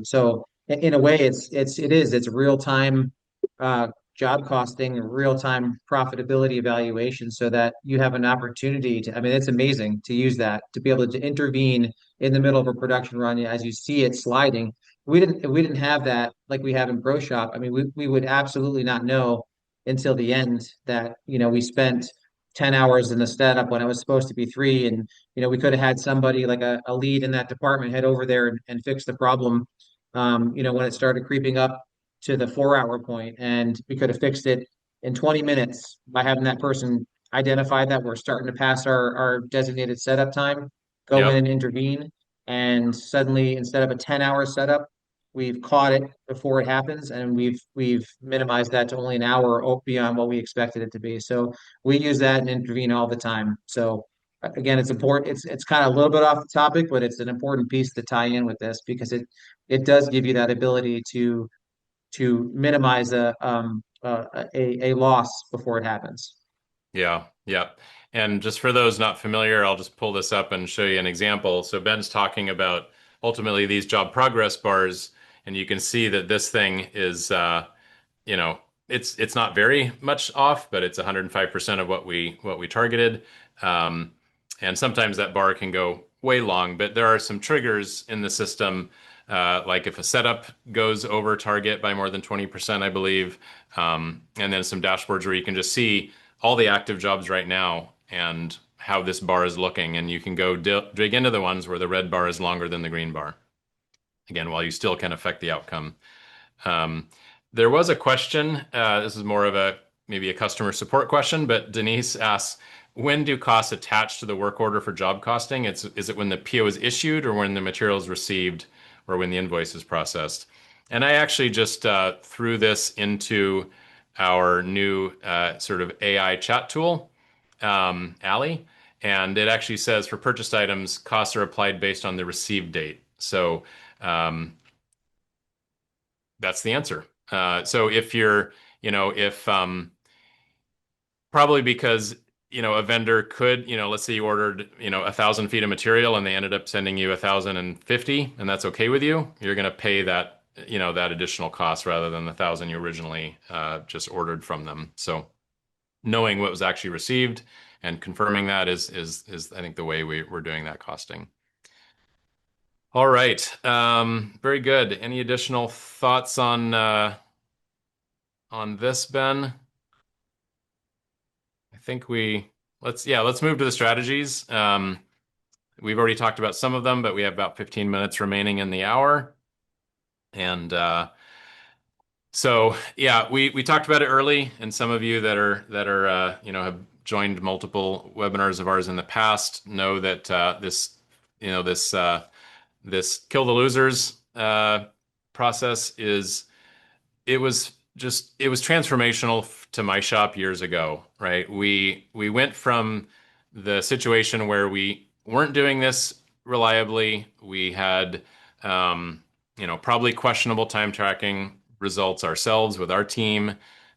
[SPEAKER 2] So in a way, it's real time uh, job costing, real time profitability evaluation, so that you have an opportunity to. I mean, it's amazing to use that to be able to intervene in the middle of a production run as you see it sliding. If we didn't have that like we have in Pro Shop. I mean, we would absolutely not know until the end that, we spent 10 hours in the setup when it was supposed to be three. And, we could have had somebody like a lead in that department head over there and fix the problem, when it started creeping up to the 4 hour point. And we could have fixed it in 20 minutes by having that person identify that we're starting to pass our designated setup time, go in
[SPEAKER 1] Yep.
[SPEAKER 2] and intervene. And suddenly, instead of a 10-hour setup, we've caught it before it happens, and we've minimized that to only an hour beyond what we expected it to be. So we use that and intervene all the time. So again, it's important. It's kind of a little bit off the topic, but it's an important piece to tie in with this, because it does give you that ability to minimize a loss before it happens.
[SPEAKER 1] Yeah, yeah. And just for those not familiar, I'll just pull this up and show you an example. So Ben's talking about ultimately these job progress bars, and you can see that this thing is you know, it's not very much off, but it's 105% of what we targeted. Um, and sometimes that bar can go way long, but there are some triggers in the system, like if a setup goes over target by more than 20%, I believe, and then some dashboards where you can just see all the active jobs right now and how this bar is looking, and you can go dig into the ones where the red bar is longer than the green bar. Again, while you still can affect the outcome. Um, there was a question. This is more of a maybe a customer support question, but Denise asks, when do costs attach to the work order for job costing? Is it when the PO is issued or when the material is received or when the invoice is processed? And I actually just threw this into our new sort of AI chat tool, Allie, and it actually says for purchased items, costs are applied based on the received date. So um, that's the answer. So if you're, if probably because, a vendor could, let's say you ordered, 1,000 feet of material and they ended up sending you 1,050, and that's okay with you, you're going to pay that, that additional cost rather than the 1,000 you originally just ordered from them. So knowing what was actually received and confirming that is I think the way we're doing that costing. All right. Very good. Any additional thoughts on this, Ben? I think let's move to the strategies. We've already talked about some of them, but we have about 15 minutes remaining in the hour. And so yeah, we talked about it early, and some of you that are have joined multiple webinars of ours in the past know that this kill the losers process it was transformational to my shop years ago, right? We went from the situation where we weren't doing this reliably. We had probably questionable time tracking results ourselves with our team,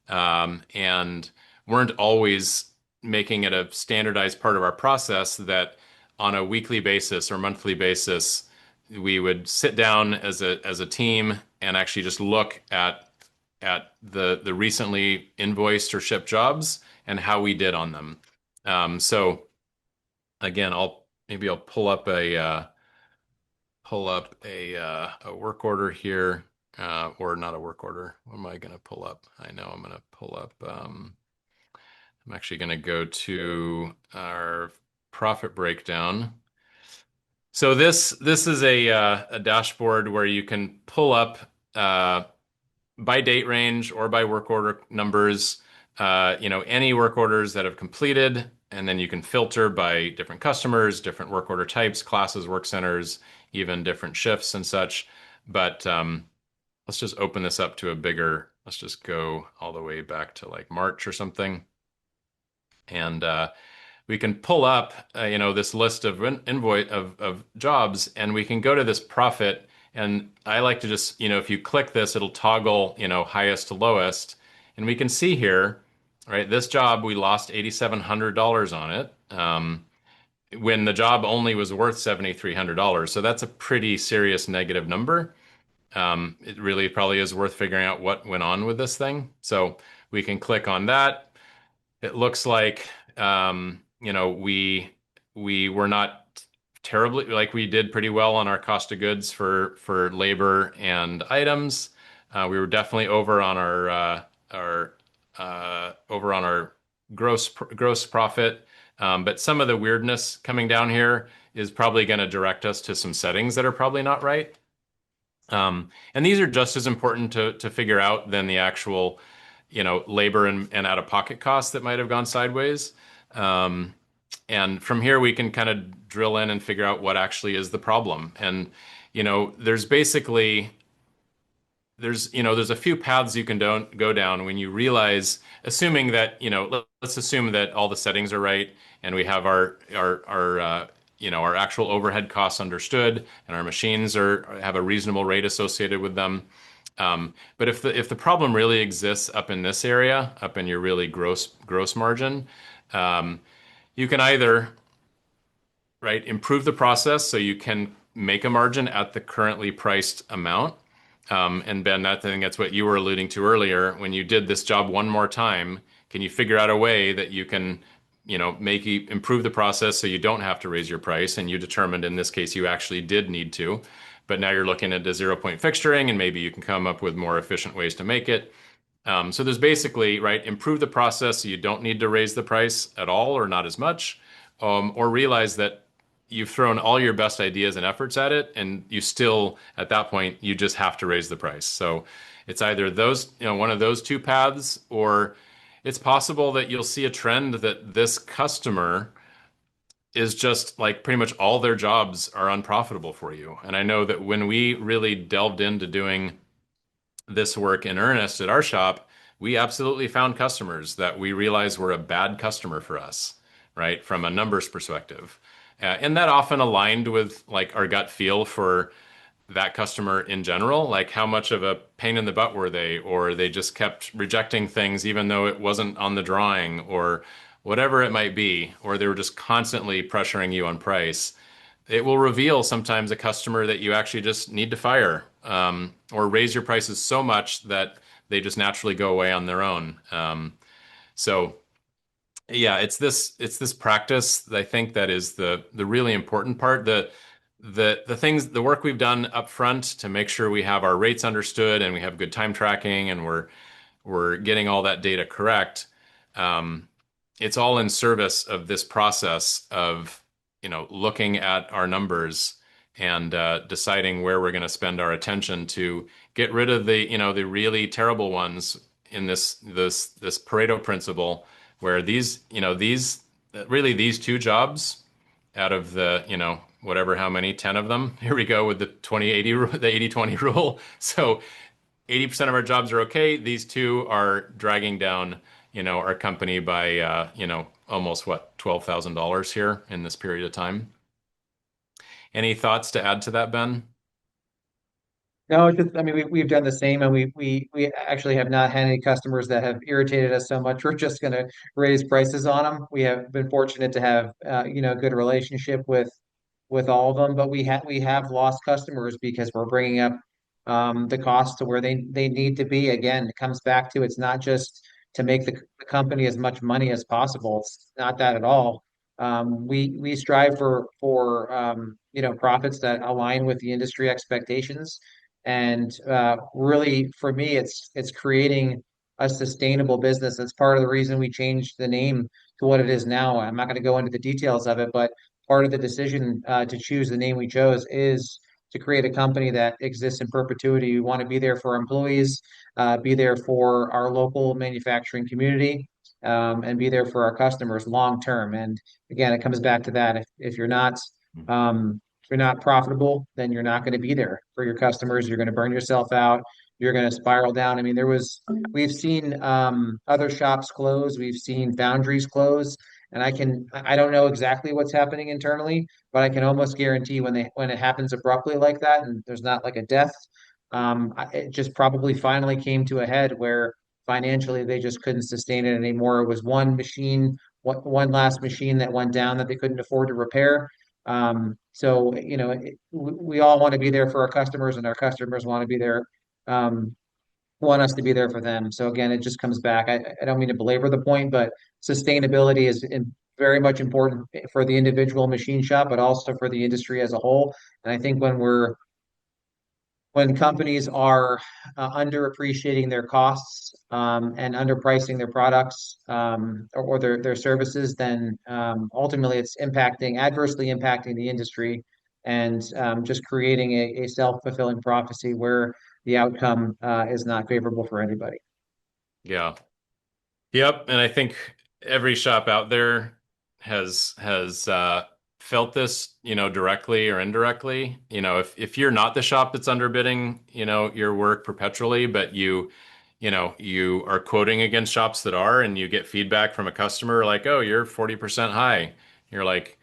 [SPEAKER 1] and weren't always making it a standardized part of our process that on a weekly basis or monthly basis we would sit down as a team and actually just look at the recently invoiced or shipped jobs and how we did on them. So again, I'll pull up a work order here, or not a work order. What am I going to pull up? I know I'm going to pull up. I'm actually going to go to our profit breakdown. So this is a dashboard where you can pull up by date range or by work order numbers, any work orders that have completed, and then you can filter by different customers, different work order types, classes, work centers, even different shifts and such. But let's just open this up to let's just go all the way back to like March or something. And we can pull up, this list of invoice of jobs, and we can go to this profit. And I like to just, if you click this, it'll toggle, highest to lowest, and we can see here, right? This job we lost $8,700 on it, when the job only was worth $7,300. So that's a pretty serious negative number. It really probably is worth figuring out what went on with this thing. So we can click on that. It looks like we were not terribly, like, we did pretty well on our cost of goods for labor and items. We were definitely over on our gross profit. But some of the weirdness coming down here is probably going to direct us to some settings that are probably not right. And these are just as important to figure out than the actual, labor and out-of-pocket costs that might have gone sideways. Um, and from here, we can kind of drill in and figure out what actually is the problem. And, there's basically there's a few paths you can don't go down when you realize, assuming that, let's assume that all the settings are right and we have our actual overhead costs understood and our machines have a reasonable rate associated with them. But if the problem really exists up in this area, up in your really gross margin, um, you can either, right, improve the process so you can make a margin at the currently priced amount. And Ben, I think that's what you were alluding to earlier. When you did this job one more time, can you figure out a way that you can, improve the process so you don't have to raise your price? And you determined in this case you actually did need to, but now you're looking at the 0 point fixturing, and maybe you can come up with more efficient ways to make it. So there's basically, right, improve the process so you don't need to raise the price at all or not as much, or realize that you've thrown all your best ideas and efforts at it, and you still, at that point, you just have to raise the price. So it's either those, one of those two paths, or it's possible that you'll see a trend that this customer is just like pretty much all their jobs are unprofitable for you. And I know that when we really delved into doing this work in earnest at our shop, we absolutely found customers that we realized were a bad customer for us, right? From a numbers perspective. And that often aligned with like our gut feel for that customer in general, like how much of a pain in the butt were they, or they just kept rejecting things even though it wasn't on the drawing, or whatever it might be, or they were just constantly pressuring you on price. It will reveal sometimes a customer that you actually just need to fire, or raise your prices so much that they just naturally go away on their own. So yeah, it's this practice that I think that is the really important part. The work we've done up front to make sure we have our rates understood and we have good time tracking and we're getting all that data correct. Um, it's all in service of this process of, looking at our numbers and deciding where we're going to spend our attention to get rid of the really terrible ones in this Pareto principle, where these two jobs out of the, whatever, how many, 10 of them. Here we go with the 20/80, the 80/20 rule. So 80% of our jobs are okay. These two are dragging down, our company by, almost what, $12,000 here in this period of time. Any thoughts to add to that, Ben?
[SPEAKER 2] No, it's just, I mean, we've done the same, and we actually have not had any customers that have irritated us so much. We're just going to raise prices on them. We have been fortunate to have, a good relationship with all of them, but we have lost customers because we're bringing up the cost to where they need to be. Again, it comes back to, it's not just to make the company as much money as possible. It's not that at all. We strive for profits that align with the industry expectations, and really for me, it's creating a sustainable business. That's part of the reason we changed the name to what it is now. I'm not going to go into the details of it, but part of the decision to choose the name we chose is to create a company that exists in perpetuity. We want to be there for our employees, be there for our local manufacturing community, and be there for our customers long term. And again, it comes back to that. If you're not profitable, then you're not going to be there for your customers. You're going to burn yourself out. You're going to spiral down. I mean, we've seen other shops close. We've seen foundries close. And I don't know exactly what's happening internally, but I can almost guarantee when it happens abruptly like that and there's not like a death, it just probably finally came to a head where financially they just couldn't sustain it anymore. It was one machine, one last machine that went down that they couldn't afford to repair. So, we all want to be there for our customers, and our customers want to be there, um, want us to be there for them. So again, it just comes back. I don't mean to belabor the point, but sustainability is very much important for the individual machine shop, but also for the industry as a whole. And I think when companies are underappreciating their costs, and underpricing their products, or their services, then ultimately it's adversely impacting the industry, and just creating a self-fulfilling prophecy where the outcome is not favorable for anybody.
[SPEAKER 1] Yeah. Yep, and I think every shop out there has felt this, directly or indirectly. If you're not the shop that's underbidding, your work perpetually, but you are quoting against shops that are, and you get feedback from a customer like, "Oh, you're 40% high." You're like,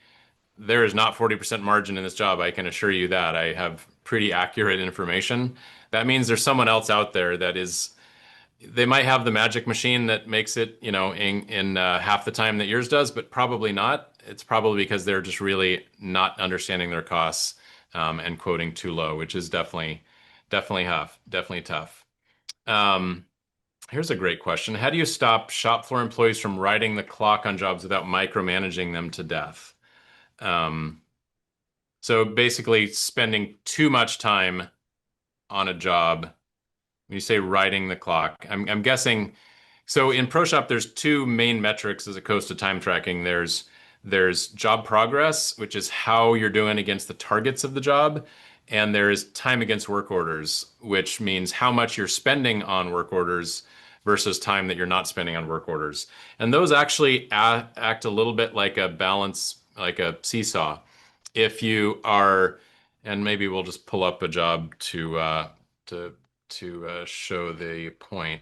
[SPEAKER 1] "There is not 40% margin in this job. I can assure you that. I have pretty accurate information." That means there's someone else out there that is they might have the magic machine that makes it, in half the time that yours does, but probably not. It's probably because they're just really not understanding their costs, and quoting too low, which is definitely tough. Um, Here's a great question. How do you stop shop floor employees from riding the clock on jobs without micromanaging them to death? Um, so basically, spending too much time on a job. When you say riding the clock, I'm guessing. So in ProShop, there's two main metrics as opposed to time tracking. There's job progress, which is how you're doing against the targets of the job, and there is time against work orders, which means how much you're spending on work orders versus time that you're not spending on work orders. And those actually act a little bit like a balance, like a seesaw. If you are, and maybe we'll just pull up a job to show the point.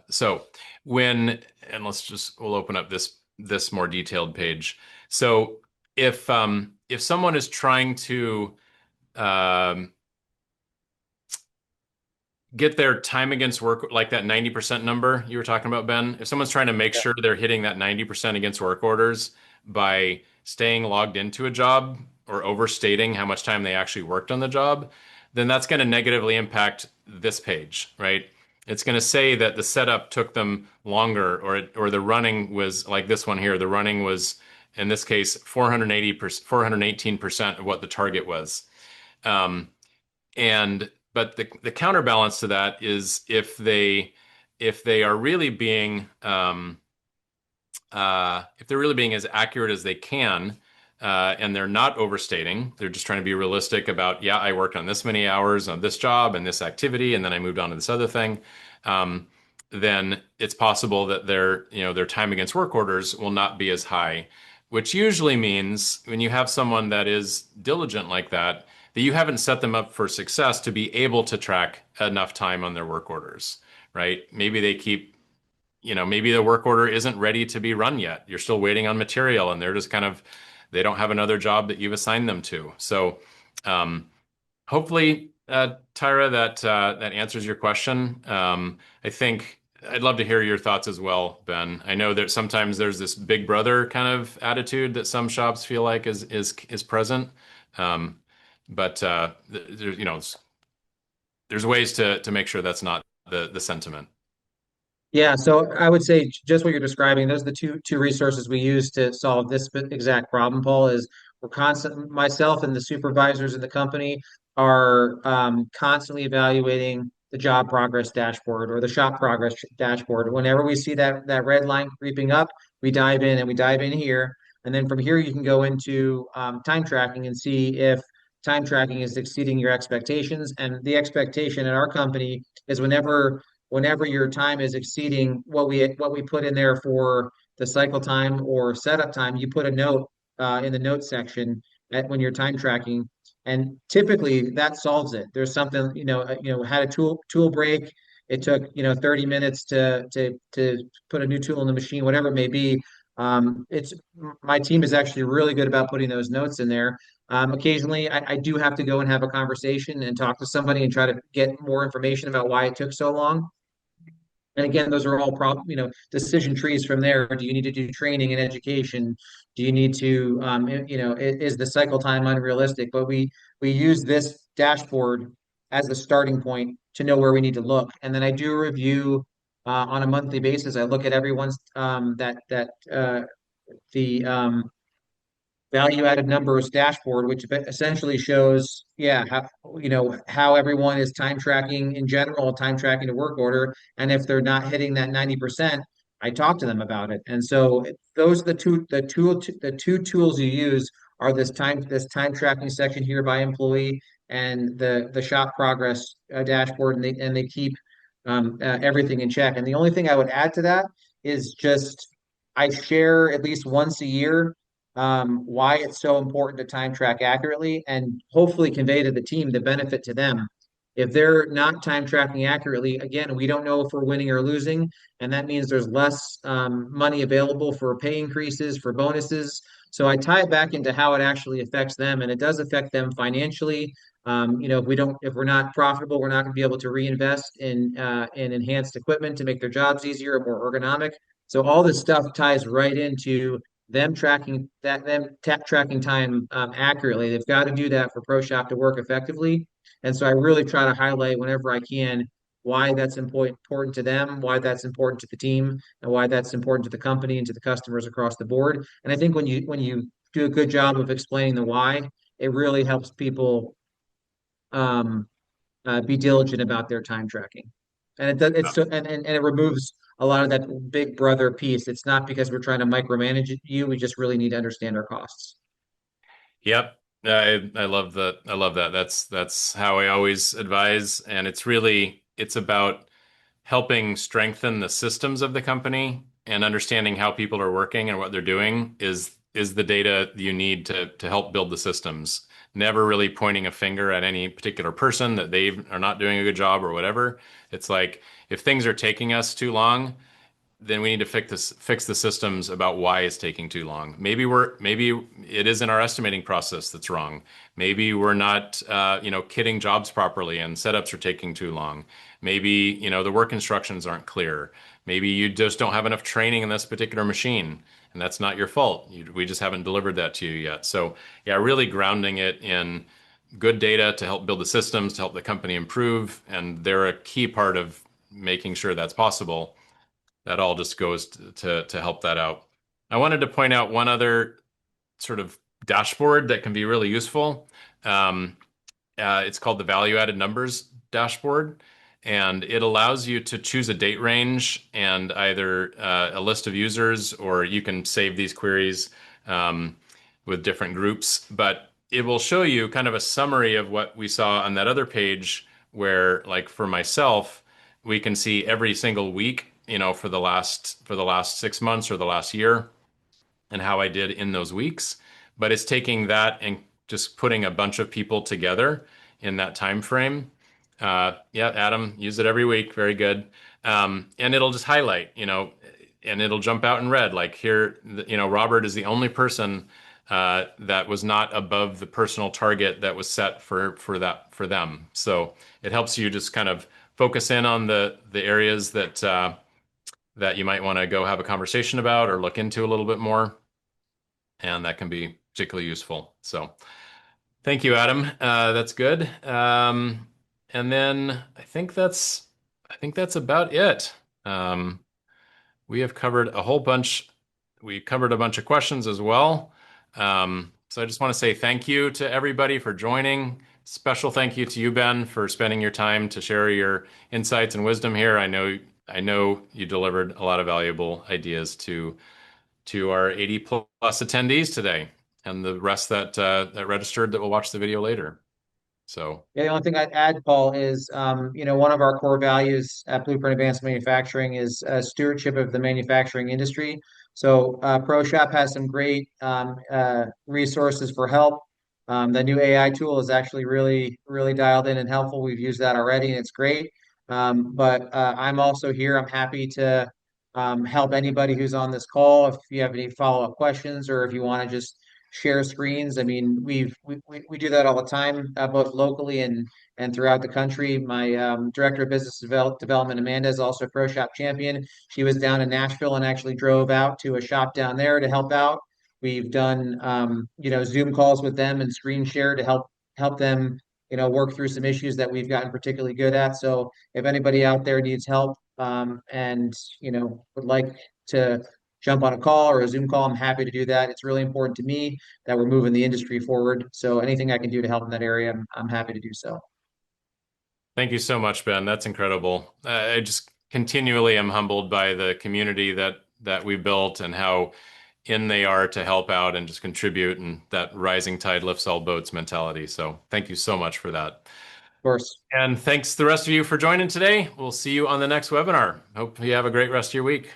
[SPEAKER 1] So when, and we'll open up this more detailed page. So if someone is trying to um, get their time against work, like that 90% number you were talking about, Ben, if someone's trying to make
[SPEAKER 2] Yeah.
[SPEAKER 1] sure they're hitting that 90% against work orders by staying logged into a job or overstating how much time they actually worked on the job, then that's going to negatively impact this page, right? It's going to say that the setup took them longer, or the running was like this one here. The running was, in this case, 480%, 418% of what the target was. Um, and but the counterbalance to that is if they are really being if they're really being as accurate as they can, and they're not overstating, they're just trying to be realistic about, yeah, I worked on this many hours on this job and this activity, and then I moved on to this other thing. Um, then it's possible that their time against work orders will not be as high, which usually means when you have someone that is diligent like that, that you haven't set them up for success to be able to track enough time on their work orders, right? Maybe the work order isn't ready to be run yet. You're still waiting on material, and they don't have another job that you've assigned them to. So, hopefully, Tyra, that answers your question. I think I'd love to hear your thoughts as well, Ben. I know that sometimes there's this big brother kind of attitude that some shops feel like is present. Um, but there's ways to make sure that's not the sentiment.
[SPEAKER 2] Yeah, so I would say just what you're describing, those are the two resources we use to solve this exact problem, Paul, is myself and the supervisors in the company are constantly evaluating the job progress dashboard or the shop progress dashboard. Whenever we see that red line creeping up, we dive in, and we dive in here. And then from here, you can go into time tracking and see if time tracking is exceeding your expectations. And the expectation in our company is whenever your time is exceeding what we put in there for the cycle time or setup time, you put a note in the note section when you're time tracking, and typically that solves it. There's something, had a tool break, it took 30 minutes to put a new tool in the machine, whatever it may be. It's My team is actually really good about putting those notes in there. Occasionally, I do have to go and have a conversation and talk to somebody and try to get more information about why it took so long. And again, those are all decision trees from there. Do you need to do training and education? Do you need to, is the cycle time unrealistic? But we use this dashboard as the starting point to know where we need to look. And then I do review on a monthly basis. I look at everyone's the value added numbers dashboard, which essentially shows, yeah, how everyone is time tracking in general, time tracking to work order. And if they're not hitting that 90%, I talk to them about it. And so those are the two tools you use are this time tracking section here by employee and the shop progress dashboard, and they keep everything in check. And the only thing I would add to that is just I share at least once a year why it's so important to time track accurately and hopefully convey to the team the benefit to them. If they're not time tracking accurately, again, we don't know if we're winning or losing, and that means there's less money available for pay increases, for bonuses. So I tie it back into how it actually affects them, and it does affect them financially. If we're not profitable, we're not going to be able to reinvest in enhanced equipment to make their jobs easier or more ergonomic. So all this stuff ties right into tracking time accurately. They've got to do that for Pro Shop to work effectively. And so I really try to highlight whenever I can why that's important to them, why that's important to the team, and why that's important to the company and to the customers across the board. And I think when you do a good job of explaining the why, it really helps people um, be diligent about their time tracking. And it does, it's so, and it removes a lot of that big brother piece. It's not because we're trying to micromanage you. We just really need to understand our costs.
[SPEAKER 1] Yep. I love that. I love that. That's how I always advise. And it's about helping strengthen the systems of the company and understanding how people are working and what they're doing is the data you need to help build the systems. Never really pointing a finger at any particular person that they are not doing a good job or whatever. It's like if things are taking us too long, then we need to fix the systems about why it's taking too long. Maybe it is in our estimating process that's wrong. Maybe we're not kitting jobs properly and setups are taking too long. Maybe the work instructions aren't clear. Maybe you just don't have enough training in this particular machine, and that's not your fault. We just haven't delivered that to you yet. So yeah, really grounding it in good data to help build the systems to help the company improve, and they're a key part of making sure that's possible. That all just goes to help that out. I wanted to point out one other sort of dashboard that can be really useful. Um, it's called the value added numbers dashboard, and it allows you to choose a date range and either a list of users, or you can save these queries with different groups. But it will show you kind of a summary of what we saw on that other page, where, like for myself, we can see every single week, for the last 6 months or the last year, and how I did in those weeks. But it's taking that and just putting a bunch of people together in that time frame. Yeah, Adam, use it every week. Very good. And it'll just highlight, and it'll jump out in red. Like here, Robert is the only person that was not above the personal target that was set for them. So it helps you just kind of focus in on the areas that you might want to go have a conversation about or look into a little bit more, and that can be particularly useful. So thank you, Adam. That's good. And then I think that's about it. Um, we have covered a whole bunch. We covered a bunch of questions as well. So I just want to say thank you to everybody for joining. Special thank you to you, Ben, for spending your time to share your insights and wisdom here. I know you delivered a lot of valuable ideas to our 80 plus attendees today, and the rest that registered that will watch the video later. So
[SPEAKER 2] Yeah, the only thing I'd add, Paul, is one of our core values at Blueprint Advanced Manufacturing is stewardship of the manufacturing industry. So ProShop has some great resources for help. The new AI tool is actually really, really dialed in and helpful. We've used that already, and it's great. But I'm also here. I'm happy to help anybody who's on this call. If you have any follow-up questions or if you want to just share screens, I mean, we do that all the time, both locally and throughout the country. My director of business development, Amanda, is also a pro shop champion. She was down in Nashville and actually drove out to a shop down there to help out. We've done Zoom calls with them and screen share to help them work through some issues that we've gotten particularly good at. So if anybody out there needs help and would like to jump on a call or a Zoom call, I'm happy to do that. It's really important to me that we're moving the industry forward. So anything I can do to help in that area, I'm happy to do so.
[SPEAKER 1] Thank you so much, Ben. That's incredible. I just continually am humbled by the community that we built and how in they are to help out and just contribute and that rising tide lifts all boats mentality. So thank you so much for that.
[SPEAKER 2] Of course.
[SPEAKER 1] And thanks the rest of you for joining today. We'll see you on the next webinar. Hope you have a great rest of your week.